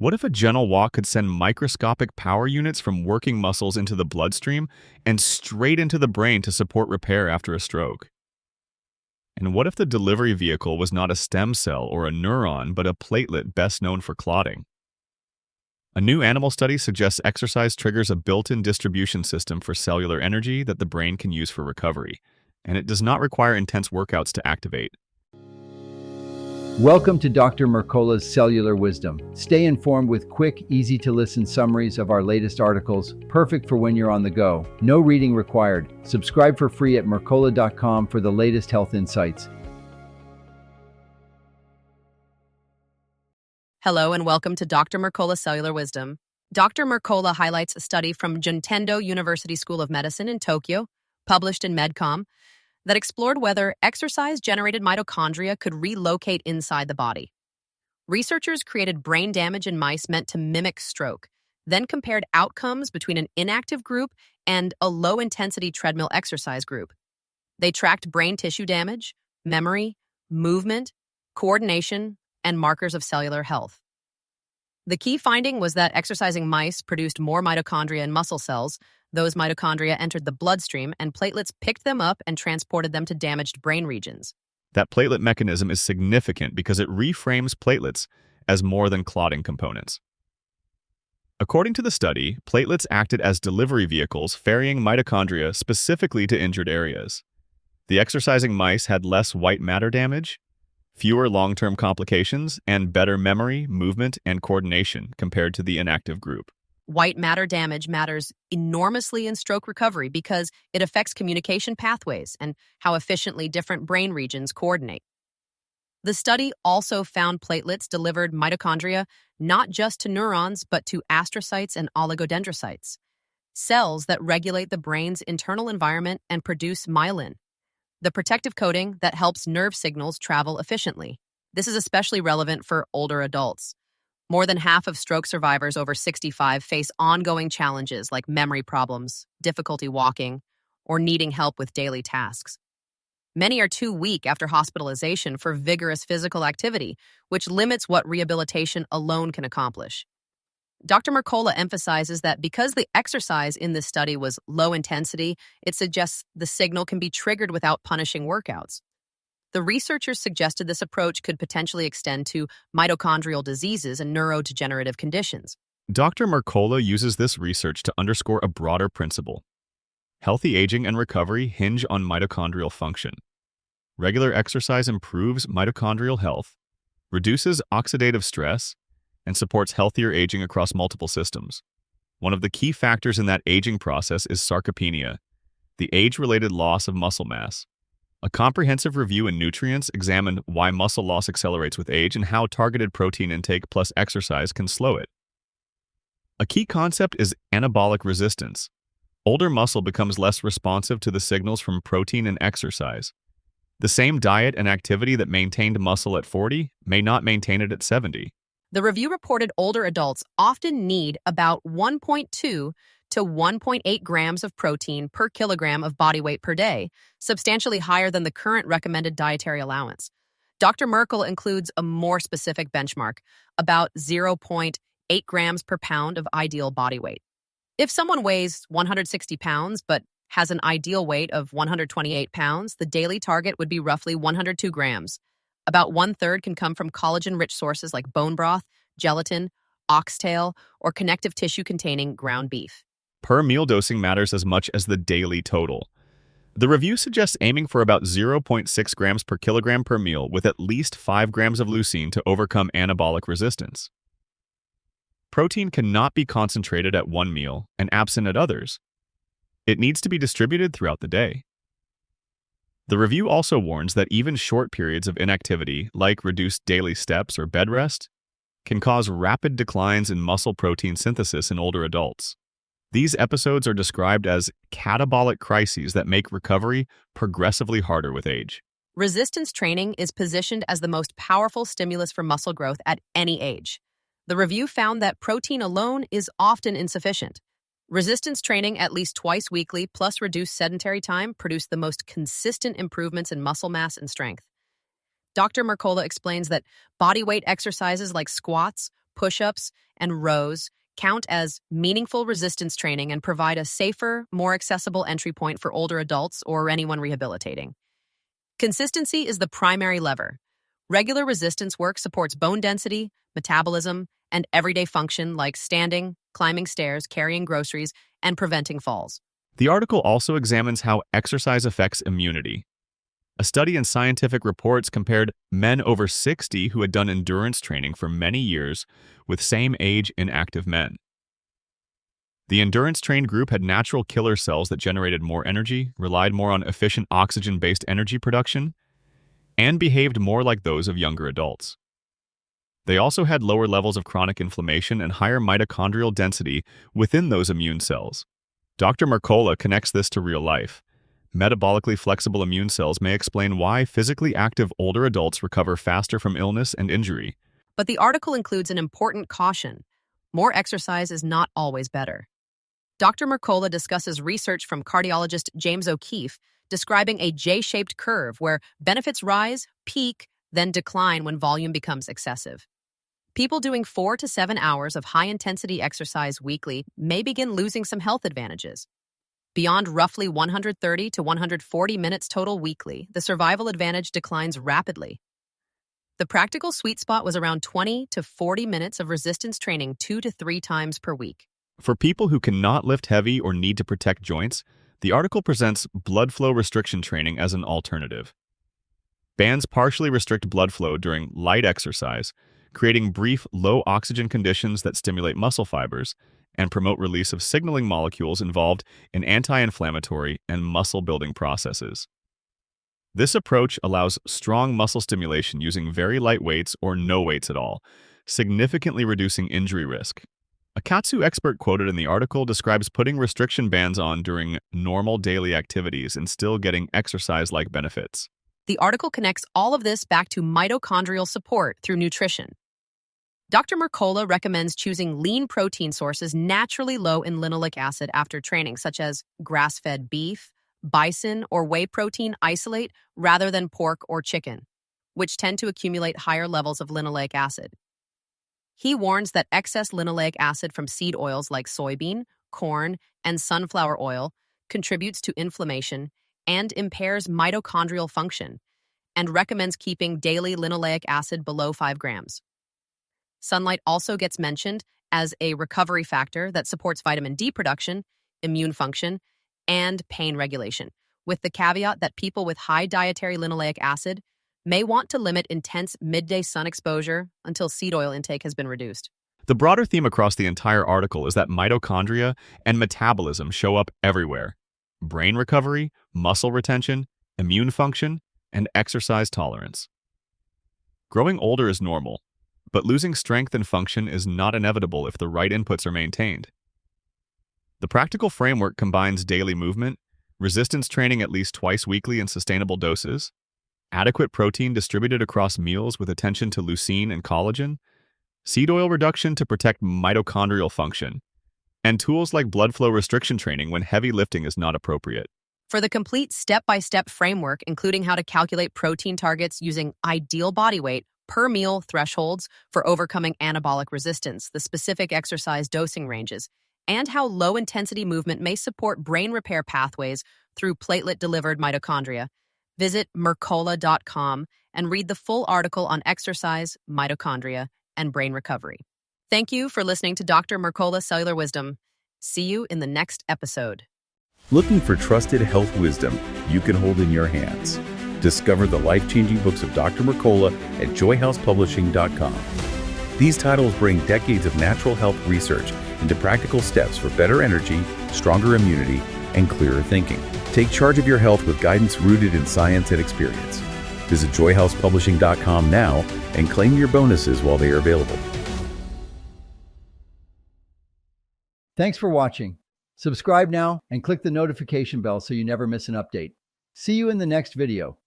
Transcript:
What if a gentle walk could send microscopic power units from working muscles into the bloodstream and straight into the brain to support repair after a stroke? And what if the delivery vehicle was not a stem cell or a neuron, but a platelet best known for clotting? A new animal study suggests exercise triggers a built-in distribution system for cellular energy that the brain can use for recovery, and it does not require intense workouts to activate. Welcome to Dr. Mercola's Cellular Wisdom. Stay informed with quick, easy-to-listen summaries of our latest articles, perfect for when you're on the go. No reading required. Subscribe for free at mercola.com for the latest health insights. Hello and welcome to Dr. Mercola's Cellular Wisdom. Dr. Mercola highlights a study from Juntendo University School of Medicine in Tokyo, published in MedCom, that explored whether exercise-generated mitochondria could relocate inside the body. Researchers created brain damage in mice meant to mimic stroke, then compared outcomes between an inactive group and a low-intensity treadmill exercise group. They tracked brain tissue damage, memory, movement, coordination, and markers of cellular health. The key finding was that exercising mice produced more mitochondria in muscle cells. Those mitochondria entered the bloodstream, and platelets picked them up and transported them to damaged brain regions. That platelet mechanism is significant because it reframes platelets as more than clotting components. According to the study, platelets acted as delivery vehicles ferrying mitochondria specifically to injured areas. The exercising mice had less white matter damage, fewer long-term complications, and better memory, movement, and coordination compared to the inactive group. White matter damage matters enormously in stroke recovery because it affects communication pathways and how efficiently different brain regions coordinate. The study also found platelets delivered mitochondria not just to neurons but to astrocytes and oligodendrocytes, cells that regulate the brain's internal environment and produce myelin, the protective coating that helps nerve signals travel efficiently. This is especially relevant for older adults. More than half of stroke survivors over 65 face ongoing challenges like memory problems, difficulty walking, or needing help with daily tasks. Many are too weak after hospitalization for vigorous physical activity, which limits what rehabilitation alone can accomplish. Dr. Mercola emphasizes that because the exercise in this study was low intensity, it suggests the signal can be triggered without punishing workouts. The researchers suggested this approach could potentially extend to mitochondrial diseases and neurodegenerative conditions. Dr. Mercola uses this research to underscore a broader principle. Healthy aging and recovery hinge on mitochondrial function. Regular exercise improves mitochondrial health, reduces oxidative stress, and supports healthier aging across multiple systems. One of the key factors in that aging process is sarcopenia, the age-related loss of muscle mass. A comprehensive review in Nutrients examined why muscle loss accelerates with age and how targeted protein intake plus exercise can slow it. A key concept is anabolic resistance. Older muscle becomes less responsive to the signals from protein and exercise. The same diet and activity that maintained muscle at 40 may not maintain it at 70. The review reported older adults often need about 1.2 to 1.8 grams of protein per kilogram of body weight per day, substantially higher than the current recommended dietary allowance. Dr. Mercola includes a more specific benchmark, about 0.8 grams per pound of ideal body weight. If someone weighs 160 pounds but has an ideal weight of 128 pounds, the daily target would be roughly 102 grams. About one-third can come from collagen-rich sources like bone broth, gelatin, oxtail, or connective tissue-containing ground beef. Per meal dosing matters as much as the daily total. The review suggests aiming for about 0.6 grams per kilogram per meal with at least 5 grams of leucine to overcome anabolic resistance. Protein cannot be concentrated at one meal and absent at others. It needs to be distributed throughout the day. The review also warns that even short periods of inactivity, like reduced daily steps or bed rest, can cause rapid declines in muscle protein synthesis in older adults. These episodes are described as catabolic crises that make recovery progressively harder with age. Resistance training is positioned as the most powerful stimulus for muscle growth at any age. The review found that protein alone is often insufficient. Resistance training at least twice weekly plus reduced sedentary time produced the most consistent improvements in muscle mass and strength. Dr. Mercola explains that body weight exercises like squats, push-ups, and rows count as meaningful resistance training and provide a safer, more accessible entry point for older adults or anyone rehabilitating. Consistency is the primary lever. Regular resistance work supports bone density, metabolism, and everyday function like standing, climbing stairs, carrying groceries, and preventing falls. The article also examines how exercise affects immunity. A study in Scientific Reports compared men over 60 who had done endurance training for many years with same-age inactive men. The endurance-trained group had natural killer cells that generated more energy, relied more on efficient oxygen-based energy production, and behaved more like those of younger adults. They also had lower levels of chronic inflammation and higher mitochondrial density within those immune cells. Dr. Mercola connects this to real life. Metabolically flexible immune cells may explain why physically active older adults recover faster from illness and injury. But the article includes an important caution. More exercise is not always better. Dr. Mercola discusses research from cardiologist James O'Keefe describing a J-shaped curve where benefits rise, peak, then decline when volume becomes excessive. People doing 4 to 7 hours of high-intensity exercise weekly may begin losing some health advantages. Beyond roughly 130 to 140 minutes total weekly, the survival advantage declines rapidly. The practical sweet spot was around 20 to 40 minutes of resistance training 2 to 3 times per week. For people who cannot lift heavy or need to protect joints, the article presents blood flow restriction training as an alternative. Bands partially restrict blood flow during light exercise, creating brief, low-oxygen conditions that stimulate muscle fibers and promote release of signaling molecules involved in anti-inflammatory and muscle-building processes. This approach allows strong muscle stimulation using very light weights or no weights at all, significantly reducing injury risk. A Katsu expert quoted in the article describes putting restriction bands on during normal daily activities and still getting exercise-like benefits. The article connects all of this back to mitochondrial support through nutrition. Dr. Mercola recommends choosing lean protein sources naturally low in linoleic acid after training, such as grass-fed beef, bison, or whey protein isolate rather than pork or chicken, which tend to accumulate higher levels of linoleic acid. He warns that excess linoleic acid from seed oils like soybean, corn, and sunflower oil contributes to inflammation and impairs mitochondrial function, and recommends keeping daily linoleic acid below 5 grams. Sunlight also gets mentioned as a recovery factor that supports vitamin D production, immune function, and pain regulation, with the caveat that people with high dietary linoleic acid may want to limit intense midday sun exposure until seed oil intake has been reduced. The broader theme across the entire article is that mitochondria and metabolism show up everywhere: brain recovery, muscle retention, immune function, and exercise tolerance. Growing older is normal, but losing strength and function is not inevitable if the right inputs are maintained. The practical framework combines daily movement, resistance training at least twice weekly in sustainable doses, adequate protein distributed across meals with attention to leucine and collagen, seed oil reduction to protect mitochondrial function, and tools like blood flow restriction training when heavy lifting is not appropriate. For the complete step-by-step framework, including how to calculate protein targets using ideal body weight, per meal thresholds for overcoming anabolic resistance, the specific exercise dosing ranges, and how low-intensity movement may support brain repair pathways through platelet-delivered mitochondria, visit Mercola.com and read the full article on exercise, mitochondria, and brain recovery. Thank you for listening to Dr. Mercola Cellular Wisdom. See you in the next episode. Looking for trusted health wisdom you can hold in your hands? Discover the life-changing books of Dr. Mercola at joyhousepublishing.com. These titles bring decades of natural health research into practical steps for better energy, stronger immunity, and clearer thinking. Take charge of your health with guidance rooted in science and experience. Visit joyhousepublishing.com now and claim your bonuses while they are available. Thanks for watching. Subscribe now and click the notification bell so you never miss an update. See you in the next video.